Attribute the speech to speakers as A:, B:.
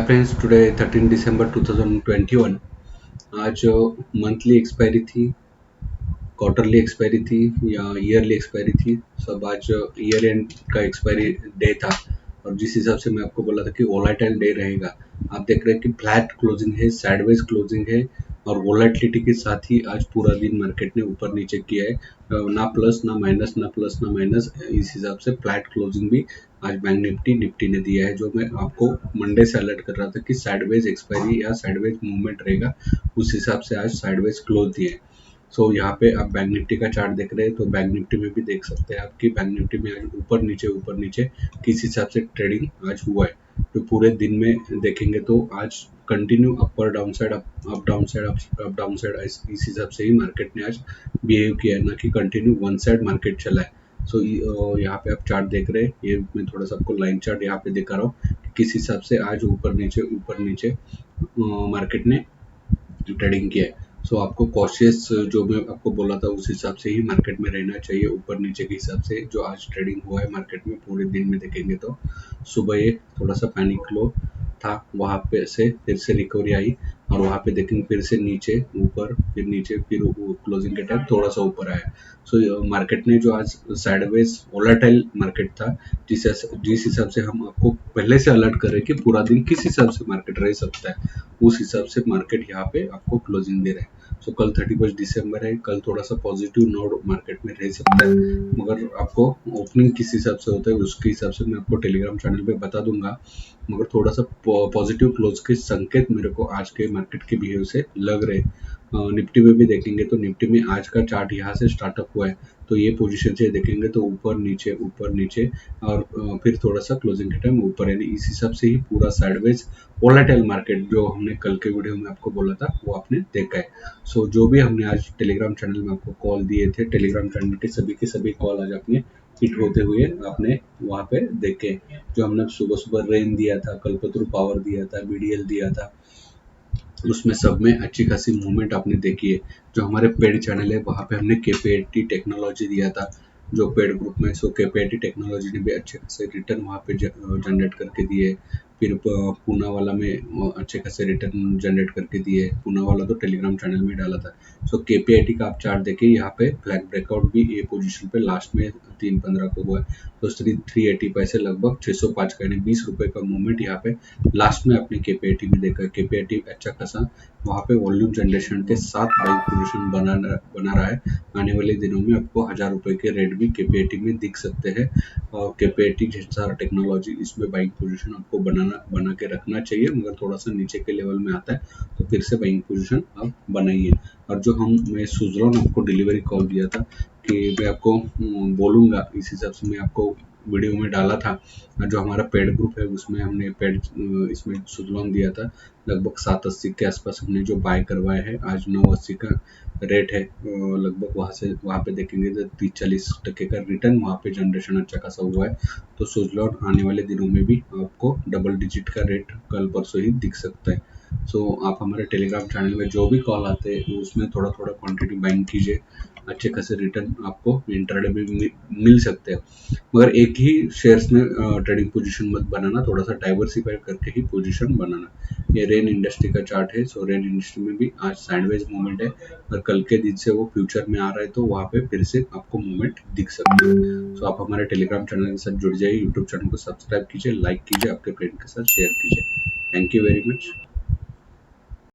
A: Hi friends, today 13 दिसंबर 2021। आज monthly expiry थी, quarterly expiry थी या ईयरली एक्सपायरी थी। सब आज ईयर एंड का एक्सपायरी डे था और जिस हिसाब से मैं आपको बोला था कि वोलाटाइल डे रहेगा, आप देख रहे हैं कि फ्लैट क्लोजिंग है, साइडवेज क्लोजिंग है और वोलेटिलिटी के साथ ही आज पूरा दिन मार्केट ने ऊपर नीचे किया है। ना प्लस ना माइनस, ना प्लस ना माइनस, इस हिसाब से फ्लैट क्लोजिंग भी आज बैंक निफ्टी ने दिया है। जो मैं आपको मंडे से अलर्ट कर रहा था कि साइडवेज एक्सपायरी या साइडवेज मूवमेंट रहेगा, उस हिसाब से आज साइडवेज क्लोज दिए। सो यहाँ पे आप बैंक निफ्टी का चार्ट देख रहे हैं तो बैंक निफ्टी में भी देख सकते हैं आप कि बैंक निफ्टी में आज ऊपर नीचे किस हिसाब से ट्रेडिंग आज हुआ है। तो पूरे दिन में देखेंगे तो आज continue upper down side, up down side, up down side, इस हिसाब से ही मार्केट ने आज बिहेव किया है, ना कि कंटिन्यू वन साइड मार्केट चला है। सो यहाँ पे आप चार्ट देख रहे हैं, ये मैं थोड़ा सा आपको लाइन चार्ट यहाँ पे दिखा रहा हूँ कि किस हिसाब से आज ऊपर नीचे मार्केट ने ट्रेडिंग किया है। सो आपको कॉशियस, जो मैं आपको बोला था उस हिसाब से ही मार्केट में रहना चाहिए, ऊपर नीचे के हिसाब से। जो आज ट्रेडिंग हुआ है मार्केट में पूरे दिन में देखेंगे तो सुबह ये थोड़ा सा पैनिक लो था, वहाँ पे से फिर से रिकवरी आई और वहाँ पे देखेंगे फिर से नीचे ऊपर, फिर नीचे, फिर क्लोजिंग के टाइम थोड़ा सा ऊपर आया। सो मार्केट ने जो आज साइडवेज वोलेटाइल मार्केट था, जिस हिसाब से हम आपको पहले से अलर्ट कर रहे हैं कि पूरा दिन किस हिसाब से मार्केट रह सकता है, उस हिसाब से मार्केट यहाँ पे आपको क्लोजिंग दे रहा है। सो कल 31 दिसंबर है, कल थोड़ा सा पॉजिटिव नोड मार्केट में रह सकता है, मगर आपको ओपनिंग किस हिसाब से होता है उसके हिसाब से मैं आपको टेलीग्राम चैनल पे बता दूंगा। मगर थोड़ा सा पॉजिटिव क्लोज के संकेत मेरे को आज के मार्केट के बिहेव से लग रहे। निफ्टी में भी देखेंगे तो निफ्टी में आज का चार्ट यहाँ से स्टार्टअप हुआ है, तो ये पोजीशन से देखेंगे तो ऊपर नीचे और फिर थोड़ा सा क्लोजिंग के टाइम ऊपर, यानी इस हिसाब से ही पूरा साइडवेज वोलेटाइल मार्केट जो हमने कल के वीडियो में आपको बोला था वो आपने देखा है। सो जो भी हमने आज टेलीग्राम चैनल में आपको कॉल दिए थे, टेलीग्राम चैनल के सभी कॉल आज आपने हिट होते हुए आपने वहाँ पे देखे। जो हमने सुबह रेन दिया था, कल्पतरु पावर दिया था, बीडीएल दिया था, उसमें सब में अच्छी खासी मूवमेंट आपने देखी है। जो हमारे पेड चैनल है वहाँ पे हमने केपीआईटी टेक्नोलॉजी दिया था, जो पेड ग्रुप में। सो केपीआईटी टेक्नोलॉजी ने भी अच्छे खासे रिटर्न वहाँ पे जनरेट करके दिए। फिर पूना वाला में अच्छे खासे रिटर्न जनरेट करके दिए। पूना वाला तो टेलीग्राम चैनल में डाला था। सो केपीआईटी का आप चार्ट देखिए, यहाँ पे फ्लैग ब्रेकआउट भी ए पोजीशन पे लास्ट में 3:15 को हुआ है, तो 380 पैसे लगभग 605 का, यानी 20 रुपए का मूवमेंट यहाँ पे लास्ट में आपने केपीआईटी में देखा है। केपीआईटी अच्छा खासा वहाँ पे वॉल्यूम जनरेशन के साथ बाइंग पोजीशन बना रहा है। आने वाले दिनों में आपको 1000 रुपए के रेट भी केपीआईटी में दिख सकते हैं और केपीआईटी जैसा टेक्नोलॉजी, इसमें बाइंग पोजीशन आपको बना के रखना चाहिए, मगर थोड़ा सा नीचे के लेवल में आता है तो फिर से बाइंग पोजीशन आप बनाइए। और जो मैं सुजलॉन आपको डिलीवरी कॉल दिया था कि मैं आपको बोलूँगा, इस हिसाब से मैं आपको वीडियो में डाला था। जो हमारा पेड ग्रुप है उसमें हमने इसमें सुजलॉन दिया था, लगभग 780 के आसपास हमने जो बाय करवाया है। आज 980 का रेट है लगभग। वहाँ पे देखेंगे तो 30-40% का रिटर्न वहाँ पे जनरेशन अच्छा खासा हुआ है। तो सुजलॉन आने वाले दिनों में भी आपको डबल डिजिट का रेट कल परसों ही दिख सकता है। सो आप हमारे टेलीग्राम चैनल में जो भी कॉल आते हैं उसमें थोड़ा क्वांटिटी बाइंग कीजिए, अच्छे खासे रिटर्न आपको इंट्राडे में मिल सकते हैं। मगर एक ही शेयर्स में ट्रेडिंग पोजीशन मत बनाना, थोड़ा सा डाइवर्सिफाई करके ही पोजीशन बनाना। ये रेन इंडस्ट्री का चार्ट है। सो रेन इंडस्ट्री में भी आज साइडवेज मूवमेंट है और कल के दिन से वो फ्यूचर में आ रहा है, तो वहाँ पे फिर से आपको मूवमेंट दिख सकती है। सो आप हमारे टेलीग्राम चैनल के साथ जुड़ जाइए, यूट्यूब चैनल को सब्सक्राइब कीजिए, लाइक कीजिए, आपके फ्रेंड के साथ शेयर कीजिए। Thank you very much.